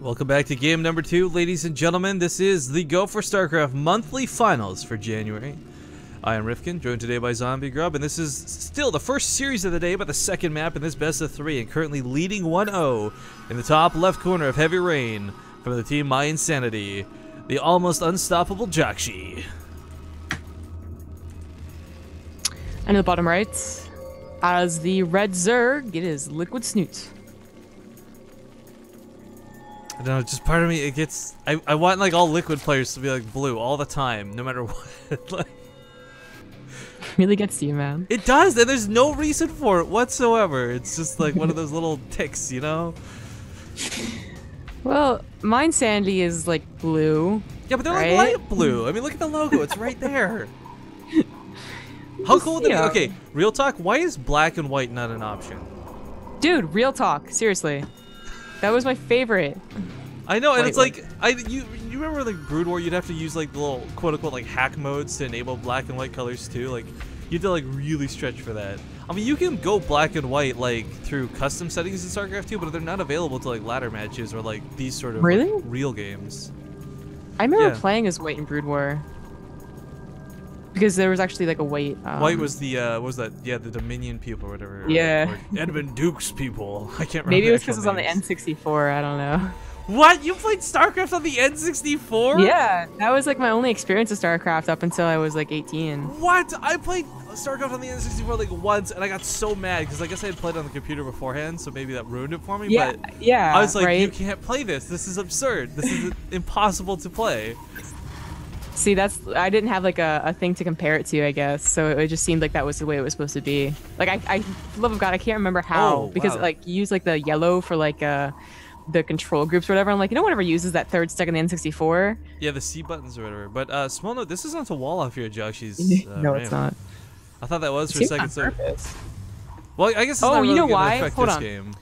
Welcome back to game number 2, ladies and gentlemen. This is the Go4StarCraft monthly finals for January. I am Rifkin, joined today by Zombie Grub, and this is still the first series of the day, but the second map in this best of 3, and currently leading 1-0 in the top left corner of Heavy Rain from the team My Insanity, the almost unstoppable Jjakji. And in the bottom right, as the red Zerg, it is Liquid Snute. I don't know, just part of me, it gets, I want like all Liquid players to be like blue all the time, no matter what. Like, really gets to you, man. it does, and there's no reason for it whatsoever. It's just like one of those little ticks, you know? Well, My Insanity is like blue. Yeah, but they're right? like light blue. I mean, look at the logo, it's right there. How cool would it be? Okay, real talk, why is black and white not an option? Dude, real talk, seriously. That was my favorite. I know, and it's like, you remember like Brood War, you'd have to use like the little quote-unquote like hack modes to enable black and white colors too. Like, you had to like really stretch for that. I mean, you can go black and white like through custom settings in StarCraft 2, but they're not available to like ladder matches or like these sort of like, real games. I remember playing as white in Brood War. Because there was actually like a white. White was the what was that? Yeah, the Dominion people or whatever. Yeah. Or Edmund Duke's people. I can't remember. Maybe it was because it was on the N64. I don't know. What? You played StarCraft on the N64? Yeah, that was like my only experience of StarCraft up until I was like 18. What? I played StarCraft on the N64 like once, and I got so mad because I guess I had played on the computer beforehand, so maybe that ruined it for me. Yeah, but yeah. I was like, right? you can't play this. This is absurd. This is impossible to play. See, I didn't have like a thing to compare it to, I guess. So it just seemed like that was the way it was supposed to be. Like I love of God, I can't remember how because like you use like the yellow for like the control groups or whatever. I'm like, you know, whatever uses that third stick in the N64. Yeah, the C buttons or whatever. But small note, this is not a wall off here, Joshy's. No, it's not. I thought that was for a second. So, well, I guess it's not really you know gonna why? affect Hold this on. game.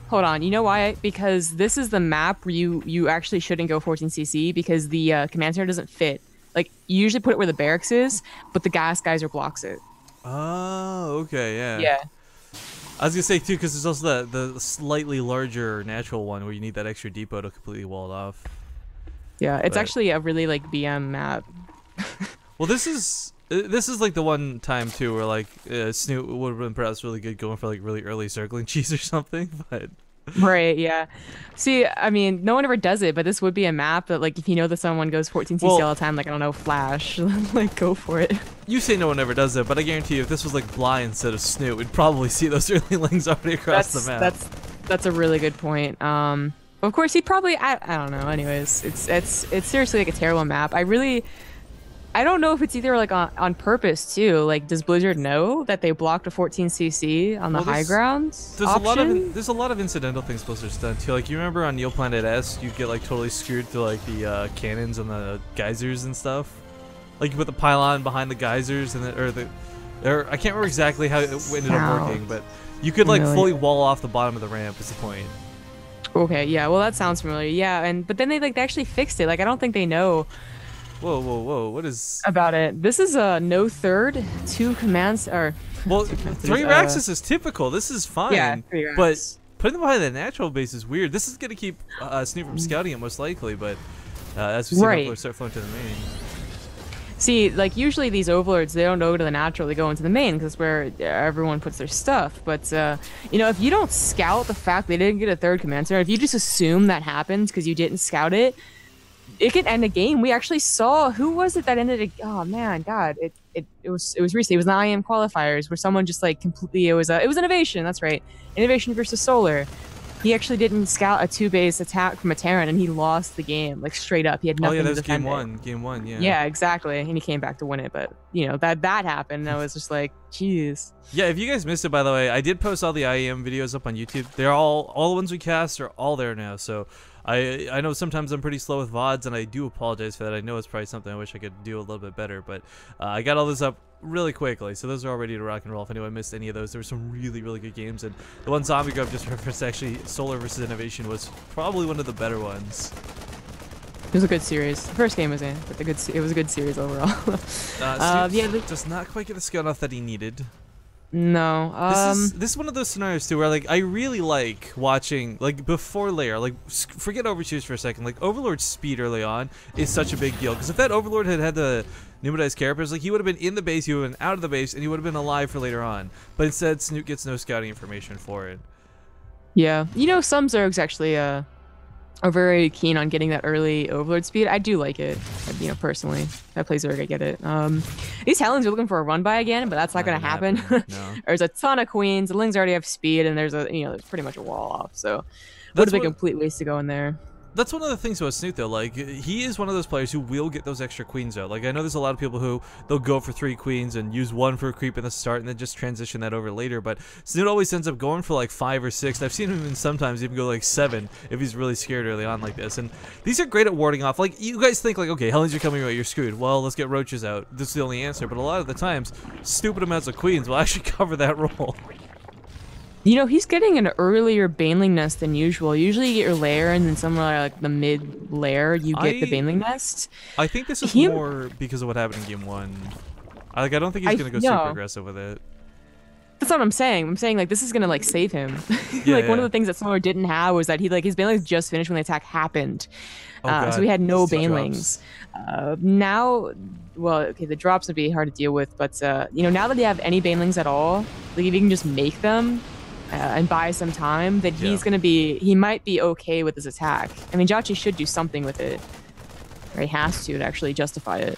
Hold on, you know why? Because this is the map where you actually shouldn't go 14cc because the command center doesn't fit. Like, you usually put it where the barracks is, but the gas geyser blocks it. Oh, okay, yeah. Yeah. I was gonna say too, because there's also the slightly larger natural one where you need that extra depot to completely wall it off. Yeah, it's actually a really like BM map. Well, this is like the one time too where like Snute would have been perhaps really good going for like really early circling cheese or something, but. Right, yeah. See, I mean, no one ever does it, but this would be a map that, like, if you know that someone goes 14cc all the time, like, I don't know, Flash, like, go for it. You say no one ever does it, but I guarantee you if this was, like, Bly instead of Snute, we'd probably see those early lanes already across the map. That's a really good point. Of course, he'd probably, I don't know, anyways. It's seriously, like, a terrible map. I don't know if it's either like on purpose too. Like, does Blizzard know that they blocked a 14cc on the high grounds? There's a lot of incidental things Blizzard's done too. Like, you remember on Neoplanet S, you get like totally screwed through like the cannons and the geysers and stuff. Like, you put the pylon behind the geysers and I can't remember exactly how it ended up working, but you could like fully wall off the bottom of the ramp. Is the point? Okay, yeah. Well, that sounds familiar. Yeah, but then they actually fixed it. Like, I don't think they know. Whoa, what is... about it. This is a no third, 2 commands, or... Well, 3 Raxus is typical. This is fine. Yeah, 3 Rax. But putting them behind the natural base is weird. This is going to keep Snute from scouting it most likely, but as we see people start flowing to the main. See, like, usually these overlords, they don't go to the natural, they go into the main, because that's where everyone puts their stuff. But, you know, if you don't scout the fact they didn't get a 3rd command center, if you just assume that happens because you didn't scout it, it could end a game. We actually saw, who was it that ended it? Oh man, God, it was recently. It was the IM qualifiers where someone just like completely. It was Innovation. That's right, Innovation versus Solar. He actually didn't scout a 2-base attack from a Terran, and he lost the game like straight up. He had nothing to defend it. Game one, yeah. Yeah, exactly. And he came back to win it, but you know that happened. And I was just like, jeez. Yeah, if you guys missed it, by the way, I did post all the IEM videos up on YouTube. They're all the ones we cast are all there now. So I know sometimes I'm pretty slow with VODs, and I do apologize for that. I know it's probably something I wish I could do a little bit better, but I got all this up really quickly, so those are all ready to rock and roll. If anyone missed any of those, there were some really good games, and the one Zombie Grub just referenced, actually, Solar versus Innovation, was probably one of the better ones. It was a good series. The first game was in, but it was a good series overall. Snute does not quite get the skill enough that he needed. No. This is one of those scenarios too where like I really like watching like before layer, like forget overseers for a second. Like Overlord's speed early on is such a big deal because if that Overlord had the pneumatized characters, like he would have been in the base, he would have been out of the base, and he would have been alive for later on. But instead, Snute gets no scouting information for it. Yeah. You know, some Zergs actually are very keen on getting that early Overlord speed. I do like it, you know, personally. If I play Zerg, I get it. These Hellions are looking for a run by again, but that's not going to happen. No. There's a ton of queens. The Lings already have speed, and there's there's pretty much a wall off. So would have been a complete waste to go in there. That's one of the things about Snute though, like he is one of those players who will get those extra queens out. Like I know there's a lot of people who they'll go for 3 queens and use 1 for a creep in the start and then just transition that over later, but Snute always ends up going for like 5 or 6. I've seen him even sometimes even go like 7 if he's really scared early on like this. And these are great at warding off. Like you guys think like, okay, Hellions are coming out, you're screwed. Well, let's get roaches out. This is the only answer, but a lot of the times stupid amounts of queens will actually cover that role. You know, he's getting an earlier Baneling nest than usual. Usually you get your lair, and then somewhere like the mid lair, you get the Baneling nest. I think this is more because of what happened in game 1. I don't think he's going to go super aggressive with it. That's not what I'm saying. I'm saying like this is going to like save him. One of the things that Snore didn't have was that his Banelings just finished when the attack happened. So we had no Banelings. Now, well, okay, the drops would be hard to deal with, but you know, now that they have any Banelings at all, like if you can just make them, and buy some time, that he might be okay with his attack. I mean, Jjakji should do something with it. Or he has to actually justify it.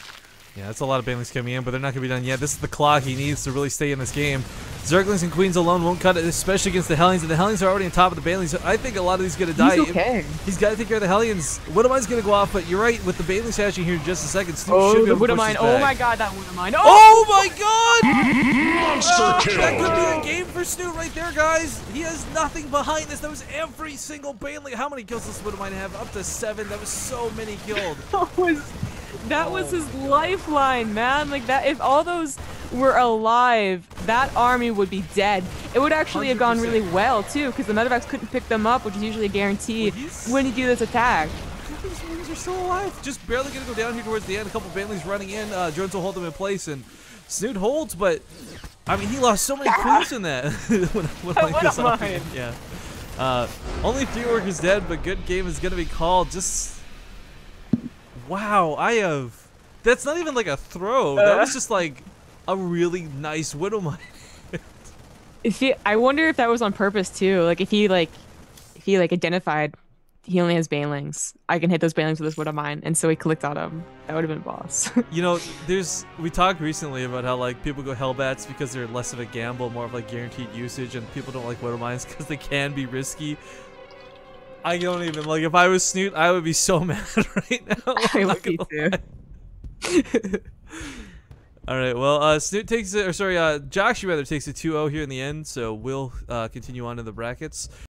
Yeah, that's a lot of Banelings coming in, but they're not going to be done yet. This is the clock he needs to really stay in this game. Zerglings and Queens alone won't cut it, especially against the Hellions, and the Hellions are already on top of the Banelings. So I think a lot of these are going to die. He's okay. He's got to take care of the Hellions. Widowmine's going to go off, but you're right, with the Banelings hatching here in just a second, Snute should be able to push this back. Oh my god, that Widowmine. Oh my god! Monster kill! That could be a game for Snute right there, guys. He has nothing behind this. That was every single Baneling. How many kills does Widowmine have? Up to 7. That was so many killed. That was his lifeline, man. Like that, if all those were alive, that army would be dead. It would actually 100%. Have gone really well too, because the medevacs couldn't pick them up, which is usually a guarantee when you do this attack. These Banelings are still alive. Just barely gonna go down here towards the end. A couple Banelings running in. Drones will hold them in place, and Snute holds. But I mean, he lost so many queens in that. when like this happened. Yeah. Only 3 workers dead, but good game is gonna be called. Just. Wow, that's not even like a throw. That was just like a really nice Widowmine. I wonder if that was on purpose too. Like if he identified he only has Banelings, I can hit those Banelings with this Widowmine, and so he clicked on him. That would have been boss. You know, we talked recently about how like people go Hellbats because they're less of a gamble, more of like guaranteed usage, and people don't like Widowmines because they can be risky. I don't even, like, if I was Snute, I would be so mad right now. I would be too. Alright, well, Snute takes it, or sorry, Jjakji rather takes it 2-0 here in the end, so we'll continue on to the brackets.